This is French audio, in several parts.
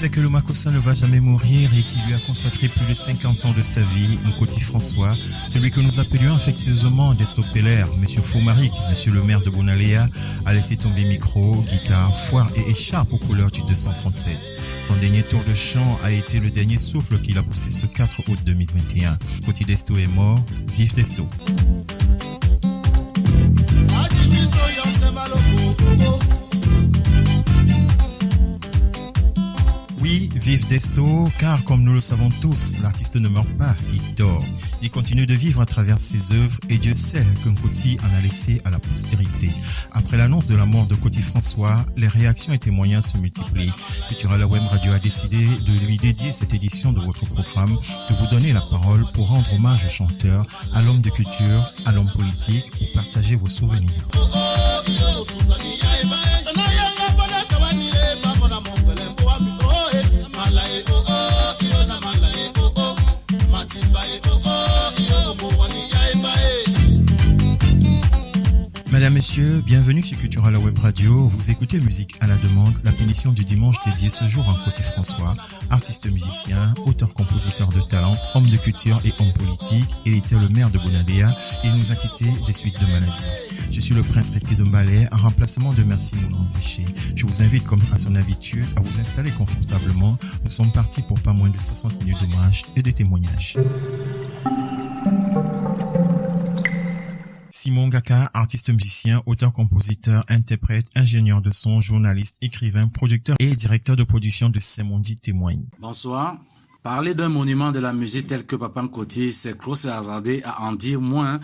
disait que le Makossa ne va jamais mourir et qui lui a consacré plus de 50 ans de sa vie, Nkoti François, celui que nous appelions affectueusement Desto Peller, Monsieur Fomaric, Monsieur le maire de Bonaléa, a laissé tomber micro, guitare, foire et écharpe aux couleurs du 237. Son dernier tour de chant a été le dernier souffle qu'il a poussé ce 4 août 2021. Nkoti Desto est mort, vive Desto. Oui, vive Desto, car comme nous le savons tous, l'artiste ne meurt pas, il dort. Il continue de vivre à travers ses œuvres et Dieu sait que Nkoti en a laissé à la postérité. Après l'annonce de la mort de Nkoti François, les réactions et témoignages se multiplient. Culturel Web Radio a décidé de lui dédier cette édition de votre programme, de vous donner la parole pour rendre hommage au chanteur, à l'homme de culture, à l'homme politique, ou partager vos souvenirs. Mesdames, Messieurs, bienvenue sur Culturel Web Radio. Vous écoutez Musique à la demande, la pénition du dimanche dédiée ce jour à Nkoti François, artiste musicien, auteur-compositeur de talent, homme de culture et homme politique. Il était le maire de Bonaléa et il nous a quittés des suites de maladie. Je suis le prince Ricky de Mbalé, en remplacement de Merci Moulin Péché. Je vous invite, comme à son habitude, à vous installer confortablement. Nous sommes partis pour pas moins de 60 minutes d'hommage et de témoignages. Simon Gaka, artiste musicien, auteur-compositeur, interprète, ingénieur de son, journaliste, écrivain, producteur et directeur de production de Semondi témoigne. Bonsoir. Parler d'un monument de la musique tel que Papa Nkoti, c'est trop se hasarder à en dire moins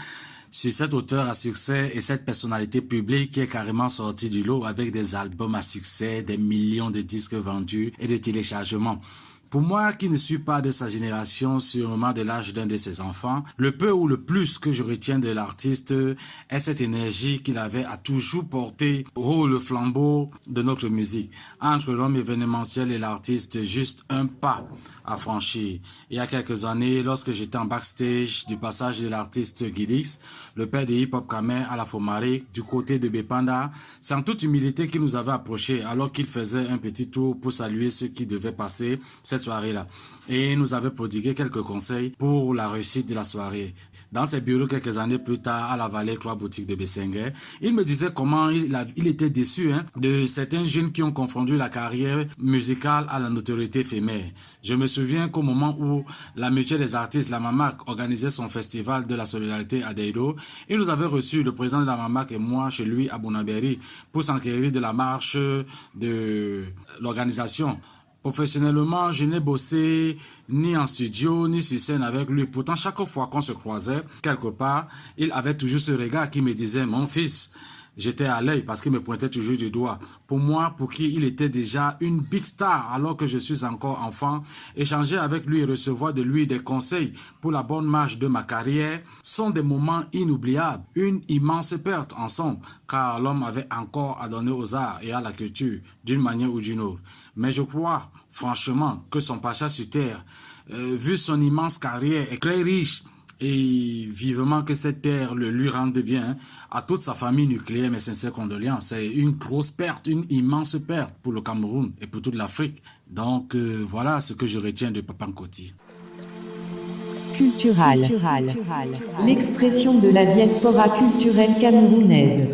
sur cet auteur à succès et cette personnalité publique qui est carrément sortie du lot avec des albums à succès, des millions de disques vendus et de téléchargements. Pour moi, qui ne suis pas de sa génération, sûrement de l'âge d'un de ses enfants, le peu ou le plus que je retiens de l'artiste est cette énergie qu'il avait à toujours porter haut le flambeau de notre musique. Entre l'homme événementiel et l'artiste, juste un pas à franchir. Il y a quelques années, lorsque j'étais en backstage du passage de l'artiste Guidix, le père de hip-hop Kamer à la Fomaric, du côté de Bepanda, c'est en toute humilité qu'il nous avait approchés alors qu'il faisait un petit tour pour saluer ceux qui devaient passer cette soirée-là. Et il nous avait prodigué quelques conseils pour la réussite de la soirée. Dans ses bureaux, quelques années plus tard, à la Vallée Croix Boutique de Bessengue, il me disait comment il était déçu de certains jeunes qui ont confondu la carrière musicale à la notoriété éphémère. Je me souviens qu'au moment où la Mutuelle des artistes, la MAMAC, organisait son festival de la solidarité à Deido, il nous avait reçu, le président de la MAMAC et moi, chez lui à Bonabéry, pour s'enquérir de la marche de l'organisation. Professionnellement, je n'ai bossé ni en studio, ni sur scène avec lui. Pourtant, chaque fois qu'on se croisait, quelque part, il avait toujours ce regard qui me disait « Mon fils ». J'étais à l'œil parce qu'il me pointait toujours du doigt. Pour moi, pour qui il était déjà une big star alors que je suis encore enfant, échanger avec lui et recevoir de lui des conseils pour la bonne marche de ma carrière sont des moments inoubliables, une immense perte en somme, car l'homme avait encore à donner aux arts et à la culture d'une manière ou d'une autre. Mais je crois franchement que son passage sur terre, vu son immense carrière, est très riche. Et vivement que cette terre le lui rende bien, à toute sa famille nucléaire, mes sincères condoléances. C'est une grosse perte, une immense perte pour le Cameroun et pour toute l'Afrique. Donc voilà ce que je retiens de Papa Nkoti. Cultural. L'expression de la diaspora culturelle camerounaise.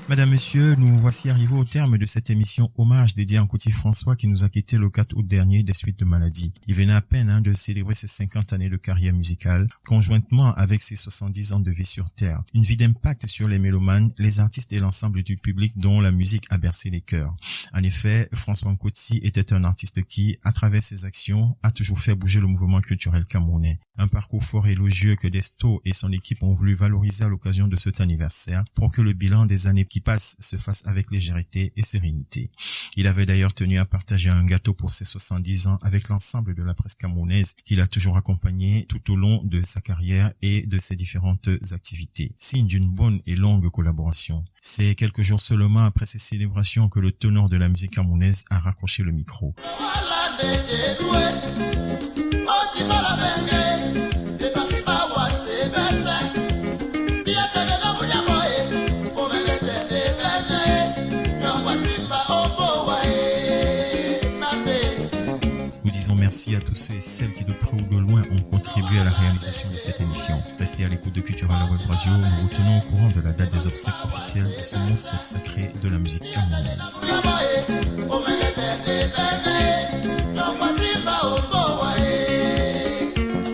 Mesdames, Messieurs, nous voici arrivés au terme de cette émission hommage dédiée à Nkoti François qui nous a quittés le 4 août dernier des suites de maladie. Il venait à peine de célébrer ses 50 années de carrière musicale, conjointement avec ses 70 ans de vie sur Terre. Une vie d'impact sur les mélomanes, les artistes et l'ensemble du public dont la musique a bercé les cœurs. En effet, François Nkoti était un artiste qui, à travers ses actions, a toujours fait bouger le mouvement culturel camerounais. Un parcours fort et élogieux que Desto et son équipe ont voulu valoriser à l'occasion de cet anniversaire pour que le bilan des années qui passent se fasse avec légèreté et sérénité. Il avait d'ailleurs tenu à partager un gâteau pour ses 70 ans avec l'ensemble de la presse camerounaise qu'il a toujours accompagné tout au long de sa carrière et de ses différentes activités. Signe d'une bonne et longue collaboration. C'est quelques jours seulement après ces célébrations que le tenor de la musique camerounaise a raccroché le micro. merci à tous ceux et celles qui de près ou de loin ont contribué à la réalisation de cette émission. Restez à l'écoute de Cultural Web Radio, nous vous tenons au courant de la date des obsèques officielles de ce monstre sacré de la musique camerounaise.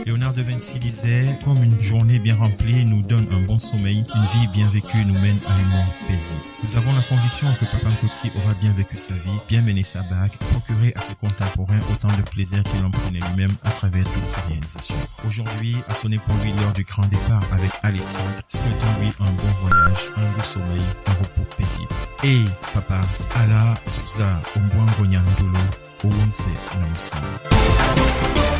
Léonard de Vinci disait, comme une journée bien remplie nous donne un bon sommeil, une vie bien vécue nous mène à une mort paisible. Nous avons la conviction que Papa Nkoti aura bien vécu sa vie, bien mené sa bague, procuré à ses contemporains autant de plaisir qu'il en prenait lui-même à travers toutes ses réalisations. Aujourd'hui, a sonné pour lui l'heure du grand départ avec Alessandre, souhaitons-lui un bon voyage, un doux sommeil, un repos paisible. Et Papa, Allah, Souza, Ombouango Nyandolo, Owomse Naoussama.